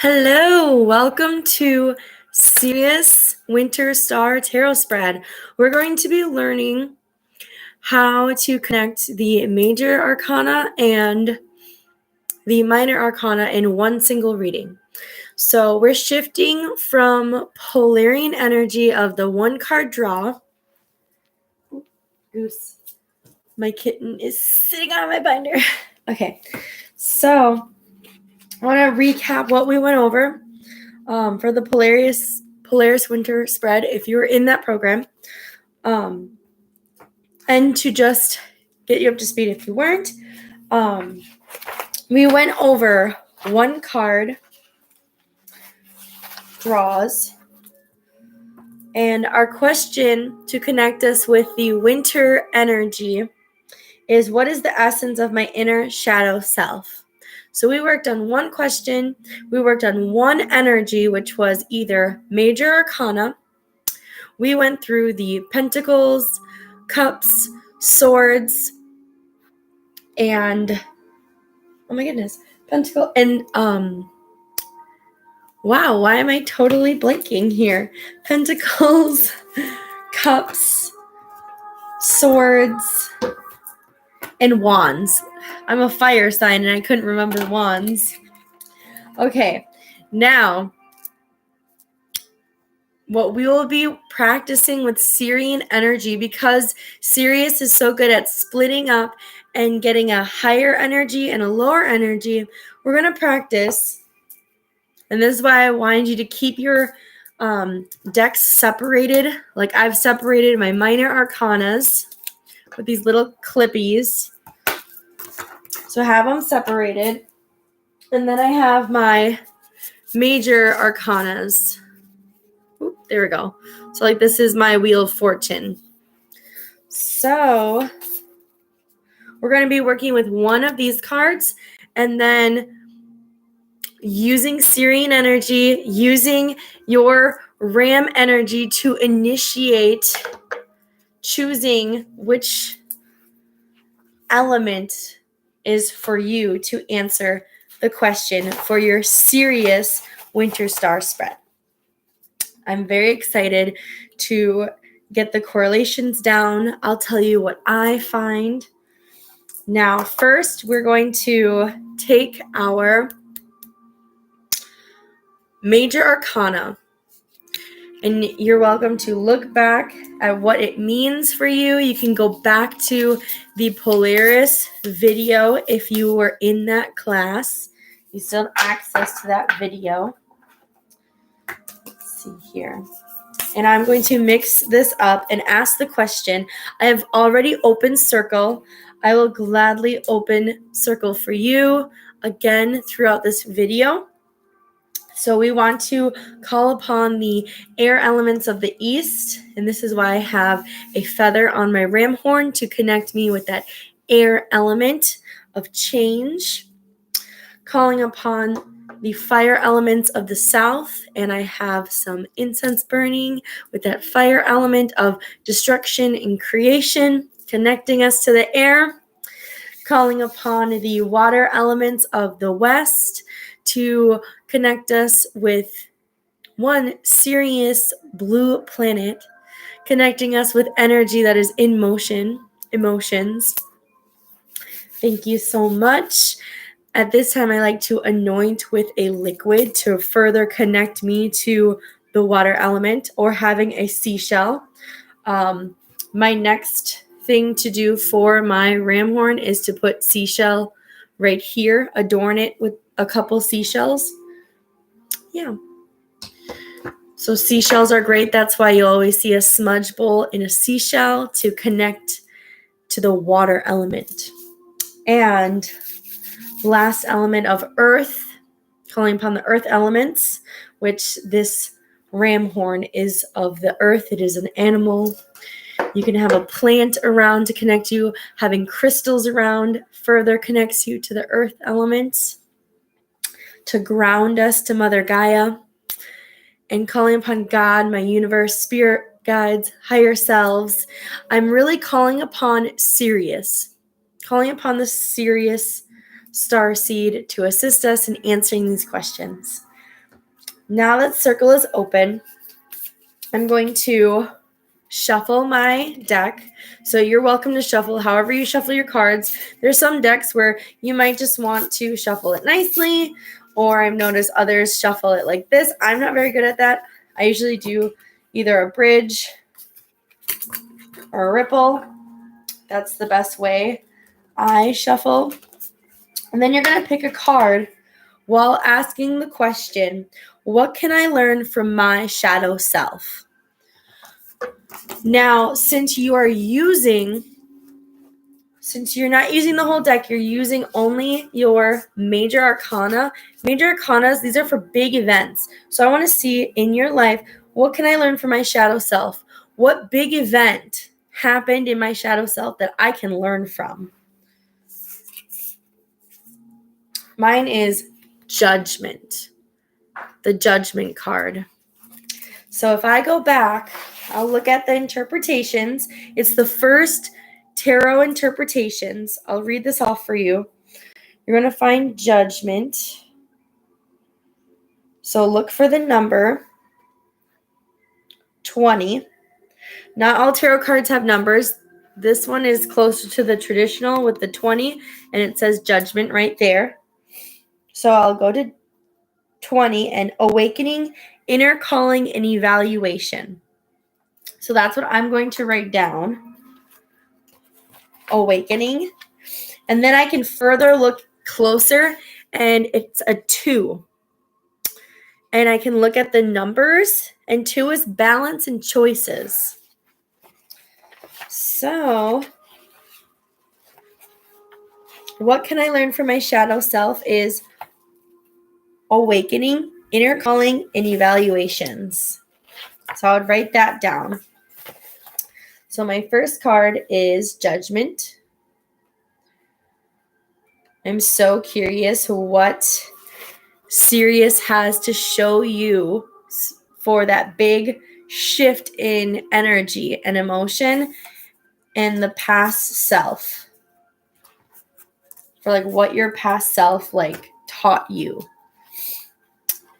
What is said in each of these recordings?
Hello, welcome to Sirius Winter Star Tarot Spread. We're going to be learning how to connect the major arcana and the minor arcana in one single reading. So we're shifting from Polarian energy of the one card draw. Goose, my kitten is sitting on my binder. Okay, so I want to recap what we went over. For the Polaris Winter Spread, if you were in that program, and to just get you up to speed if you weren't, we went over one card draws, and our question to connect us with the winter energy is, what is the essence of my inner shadow self? So we worked on one question, we worked on one energy, which was either major arcana. We went through the pentacles, cups, swords, and pentacle, and wow, why am I totally blanking here? Pentacles, cups, swords, and wands. I'm a fire sign and I couldn't remember wands. Okay, now what we will be practicing with Sirian energy, because Sirius is so good at splitting up and getting a higher energy and a lower energy, we're going to practice. And this is why I wanted you to keep your decks separated. Like I've separated my minor arcanas with these little clippies. So I have them separated. And then I have my major arcanas. Oop, there we go. So like this is my Wheel of Fortune. So we're going to be working with one of these cards and then using Sirian energy, using your Ram energy to initiate choosing which element is for you to answer the question for your Sirius Winter Star Spread. I'm very excited to get the correlations down. I'll tell you what I find. Now, first, we're going to take our major arcana, and you're welcome to look back at what it means for you. You can go back to the Polaris video if you were in that class. You still have access to that video. Let's see here. And I'm going to mix this up and ask the question. I have already opened circle. I will gladly open circle for you again throughout this video. So we want to call upon the air elements of the east, and this is why I have a feather on my ram horn to connect me with that air element of change. Calling upon the fire elements of the south, and I have some incense burning with that fire element of destruction and creation, connecting us to the air. Calling upon the water elements of the west to connect us with one Sirius blue planet, connecting us with energy that is in motion, emotions. Thank you so much. At this time, I like to anoint with a liquid to further connect me to the water element, or having a seashell. My next thing to do for my ram horn is to put seashell right here, adorn it with a couple seashells. Yeah. So seashells are great. That's why you always see a smudge bowl in a seashell, to connect to the water element. And last element of earth, calling upon the earth elements, which this ram horn is of the earth. It is an animal. You can have a plant around to connect you. Having crystals around further connects you to the earth elements, to ground us to Mother Gaia. And calling upon God, my universe, spirit guides, higher selves. I'm really calling upon Sirius, calling upon the Sirius starseed to assist us in answering these questions. Now that circle is open, I'm going to shuffle my deck. So you're welcome to shuffle however you shuffle your cards. There's some decks where you might just want to shuffle it nicely, or I've noticed others shuffle it like this. I'm not very good at that. I usually do either a bridge or a ripple. That's the best way I shuffle. And then you're going to pick a card while asking the question, what can I learn from my shadow self? Now, since you're not using the whole deck, you're using only your major arcana. Major arcanas, these are for big events. So I want to see in your life, what can I learn from my shadow self? What big event happened in my shadow self that I can learn from? Mine is Judgment, the Judgment card. So if I go back, I'll look at the interpretations. It's the first tarot interpretations. I'll read this off for you. You're going to find Judgment. So look for the number 20. Not all tarot cards have numbers. This one is closer to the traditional with the 20, and it says Judgment right there. So I'll go to 20 and Awakening, Inner Calling, and Evaluation. So that's what I'm going to write down. Awakening. And then I can further look closer, and it's a 2. And I can look at the numbers, and 2 is balance and choices. So what can I learn from my shadow self is Awakening, Inner Calling, and Evaluations. So I would write that down. So my first card is Judgment. I'm so curious what Sirius has to show you for that big shift in energy and emotion and the past self. For like what your past self like taught you.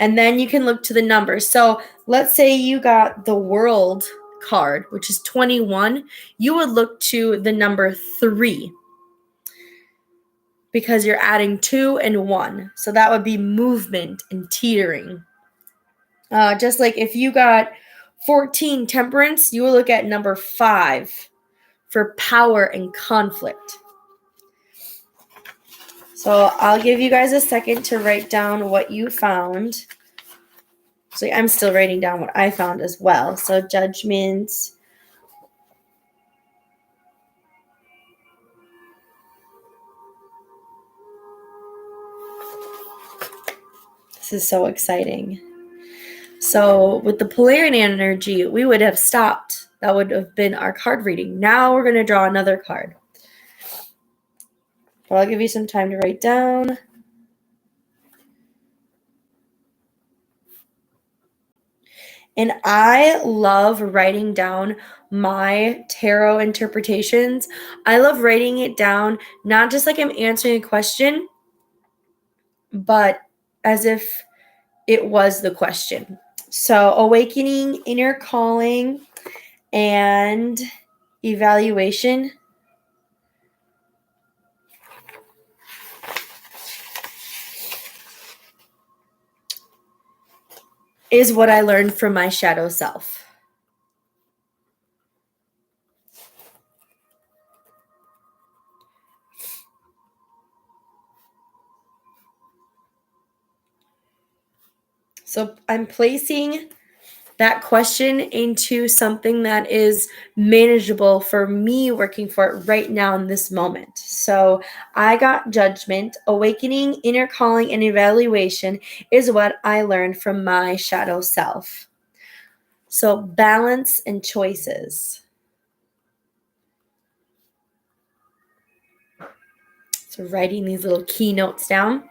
And then you can look to the numbers. So let's say you got the World card, which is 21. You would look to the number 3 because you're adding 2 and 1. So that would be movement and teetering. Just like if you got 14 Temperance, you would look at number 5 for power and conflict. So I'll give you guys a second to write down what you found. So I'm still writing down what I found as well. So Judgment. This is so exciting. So with the polarity energy, we would have stopped. That would have been our card reading. Now we're going to draw another card. But I'll give you some time to write down. And I love writing down my tarot interpretations. I love writing it down, not just like I'm answering a question, but as if it was the question. So Awakening, Inner Calling, and Evaluation. Is what I learned from my shadow self. So I'm placing that question into something that is manageable for me working for it right now in this moment. So I got Judgment, Awakening, Inner Calling, and Evaluation is what I learned from my shadow self. So balance and choices. So writing these little keynotes down.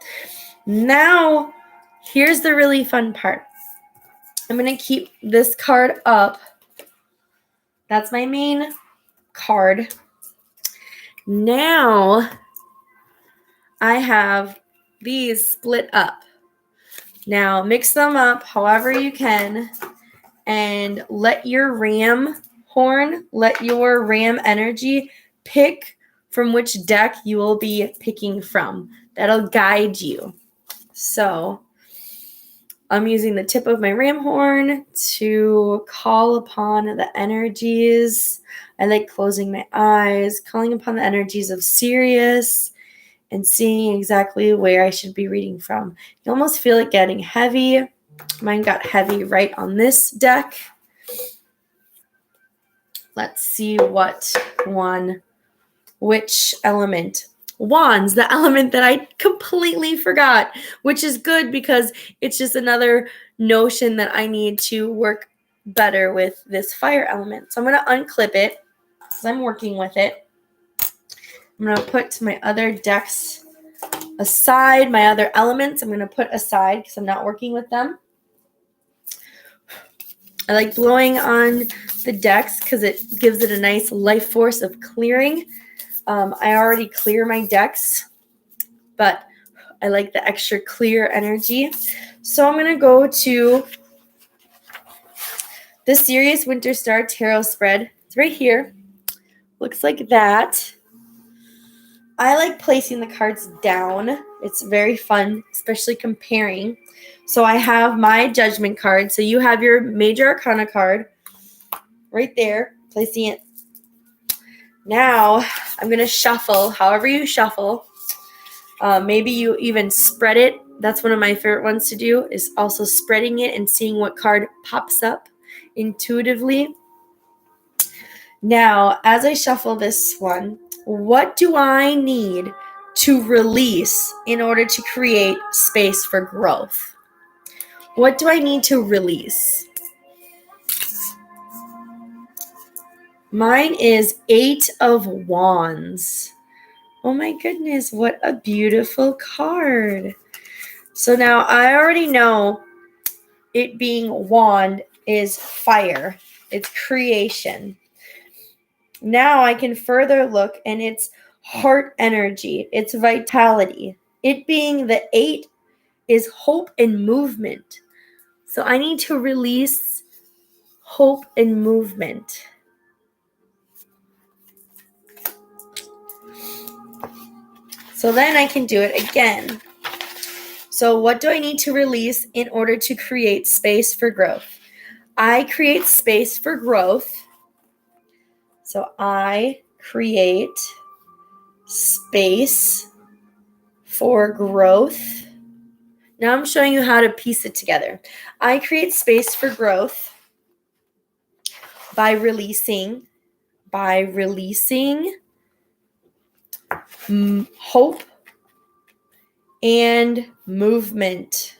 Now, here's the really fun part. I'm going to keep this card up. That's my main card. Now, I have these split up. Now mix them up however you can and let your ram energy pick from which deck you will be picking from. That'll guide you. So I'm using the tip of my ram horn to call upon the energies. I like closing my eyes, calling upon the energies of Sirius and seeing exactly where I should be reading from. You almost feel it getting heavy. Mine got heavy right on this deck. Let's see which element. Wands, the element that I completely forgot, which is good because it's just another notion that I need to work better with this fire element. So I'm going to unclip it because I'm working with it. I'm going to put my other decks aside, my other elements I'm going to put aside because I'm not working with them. I like blowing on the decks because it gives it a nice life force of clearing. I already clear my decks, but I like the extra clear energy. So I'm going to go to the Sirius Winter Star Tarot spread. It's right here. Looks like that. I like placing the cards down. It's very fun, especially comparing. So I have my judgment card. So you have your major arcana card right there, placing it. Now I'm going to shuffle, however you shuffle. Maybe you even spread it. That's one of my favorite ones to do, is also spreading it and seeing what card pops up intuitively. Now, as I shuffle this one, what do I need to release in order to create space for growth? What do I need to release? Mine is 8 of Wands. Oh my goodness, what a beautiful card. So now I already know it being wand is fire. It's creation. Now I can further look and it's heart energy. It's vitality. It being the 8 is hope and movement. So I need to release hope and movement. So then I can do it again. So what do I need to release in order to create space for growth? I create space for growth. So I create space for growth. Now I'm showing you how to piece it together. I create space for growth by releasing hope and movement.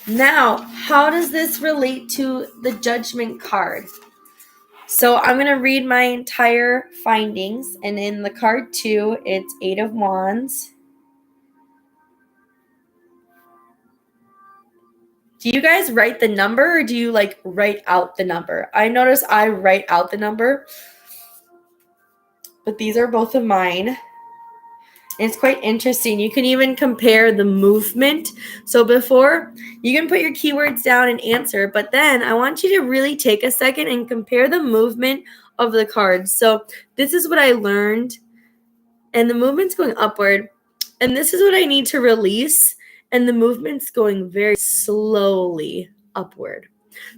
Now, how does this relate to the judgment card? So I'm going to read my entire findings, and in the card 2, it's 8 of Wands. Do you guys write the number, or do you write out the number? I notice I write out the number, but these are both of mine. And it's quite interesting. You can even compare the movement. So before, you can put your keywords down and answer, but then I want you to really take a second and compare the movement of the cards. So this is what I learned, and the movement's going upward, and this is what I need to release, and the movement's going very slowly upward.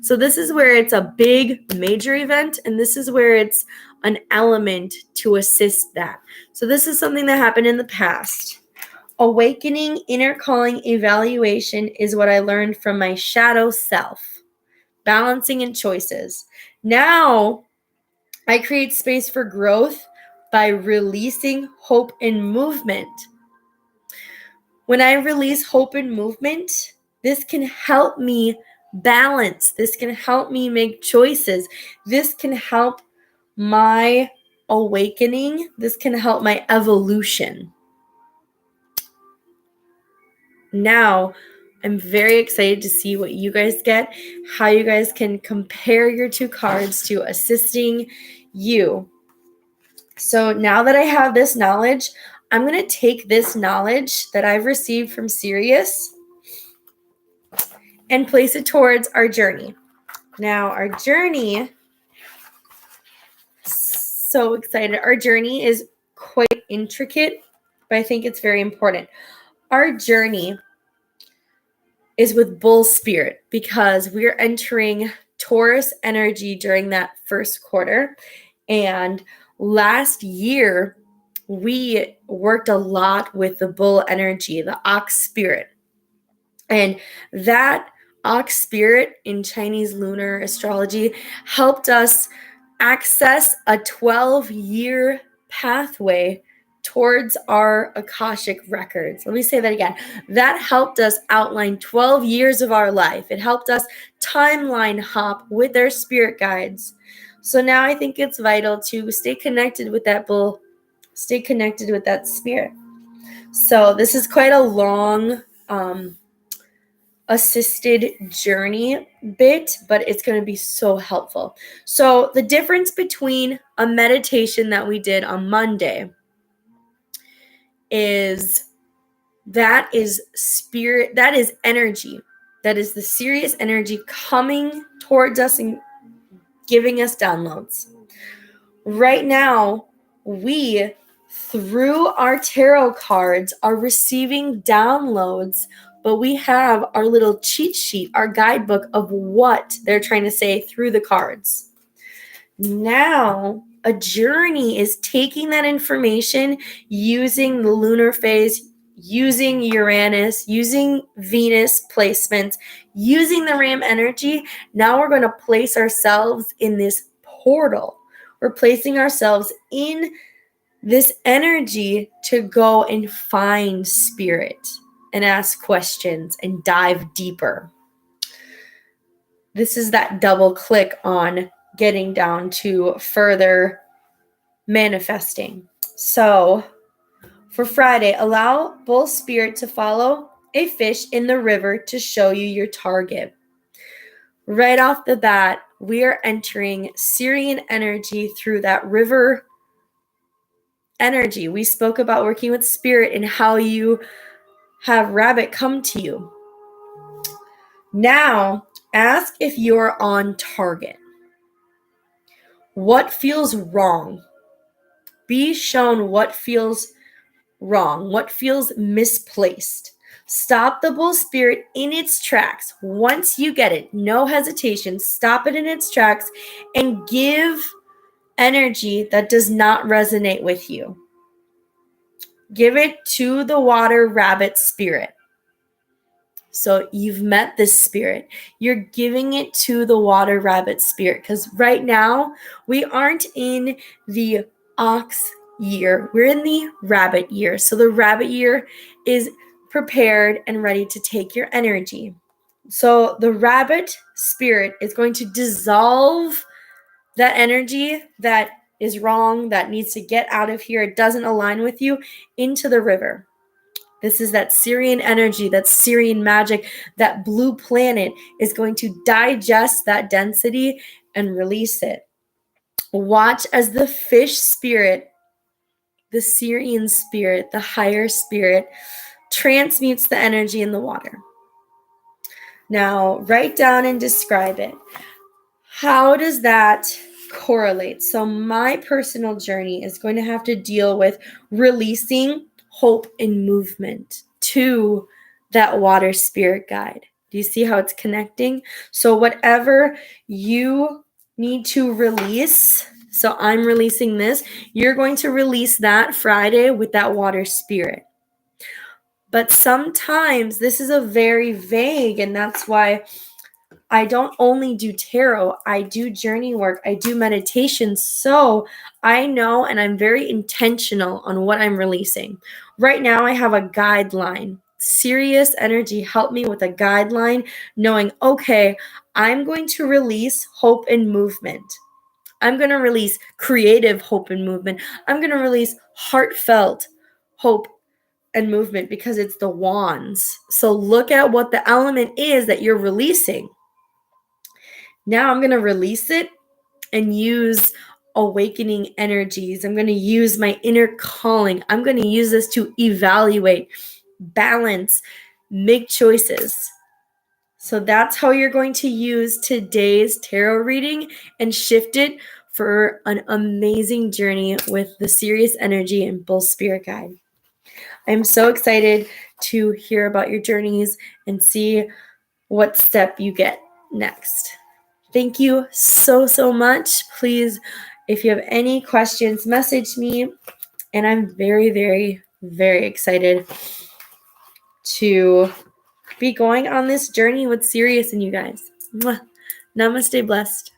So this is where it's a big major event, and this is where it's an element to assist that. So this is something that happened in the past. Awakening, inner calling, evaluation is what I learned from my shadow self. Balancing and choices. Now I create space for growth by releasing hope and movement. When I release hope and movement, this can help me balance. This can help me make choices. This can help my awakening. This can help my evolution. Now, I'm very excited to see what you guys get, how you guys can compare your 2 cards to assisting you. So now that I have this knowledge, I'm going to take this knowledge that I've received from Sirius, and place it towards our journey. Now, our journey, so excited. Our journey is quite intricate, but I think it's very important. Our journey is with bull spirit because we're entering Taurus energy during that first quarter. And last year, we worked a lot with the bull energy, the ox spirit. And that ox spirit in Chinese lunar astrology helped us access a 12-year pathway towards our Akashic records. Let me say that again. That helped us outline 12 years of our life. It helped us timeline hop with their spirit guides. So now I think it's vital to stay connected with that bull, stay connected with that spirit. So this is quite a long assisted journey bit, but it's going to be so helpful. So the difference between a meditation that we did on Monday is that is spirit, that is energy, that is the Sirius energy coming towards us and giving us downloads. Right now, we, through our tarot cards, are receiving downloads, but we have our little cheat sheet, our guidebook of what they're trying to say through the cards. Now, a journey is taking that information, using the lunar phase, using Uranus, using Venus placements, using the Ram energy. Now we're going to place ourselves in this portal. We're placing ourselves in this energy to go and find spirit and ask questions and dive deeper. This is that double click on getting down to further manifesting. So for Friday, allow bull spirit to follow a fish in the river to show you your target. Right off the bat, we are entering Syrian energy through that river energy. We spoke about working with spirit and how you have rabbit come to you. Now, ask if you're on target. What feels wrong? Be shown what feels wrong, what feels misplaced. Stop the bull spirit in its tracks. Once you get it, no hesitation, stop it in its tracks and give energy that does not resonate with you. Give it to the water rabbit spirit. So you've met this spirit. You're giving it to the water rabbit spirit because right now we aren't in the ox year. We're in the rabbit year. So the rabbit year is prepared and ready to take your energy. So the rabbit spirit is going to dissolve that energy that is wrong, that needs to get out of here, it doesn't align with you, into the river. This is that Syrian energy, that Syrian magic, that blue planet is going to digest that density and release it. Watch as the fish spirit, the Syrian spirit, the higher spirit, transmutes the energy in the water. Now, write down and describe it. How does that correlate? So my personal journey is going to have to deal with releasing hope and movement to that water spirit guide. Do you see how it's connecting? So whatever you need to release, so I'm releasing this, you're going to release that Friday with that water spirit. But sometimes this is a very vague, and that's why I don't only do tarot, I do journey work, I do meditation, so I know and I'm very intentional on what I'm releasing. Right now I have a guideline. Sirius energy helped me with a guideline, knowing, okay, I'm going to release hope and movement. I'm going to release creative hope and movement. I'm going to release heartfelt hope and movement because it's the wands. So look at what the element is that you're releasing. Now I'm going to release it and use awakening energies. I'm going to use my inner calling. I'm going to use this to evaluate, balance, make choices. So that's how you're going to use today's tarot reading and shift it for an amazing journey with the Sirius energy and Bull Spirit Guide. I'm so excited to hear about your journeys and see what step you get next. Thank you so, so much. Please, if you have any questions, message me. And I'm very, very, very excited to be going on this journey with Sirius and you guys. Mwah. Namaste, blessed.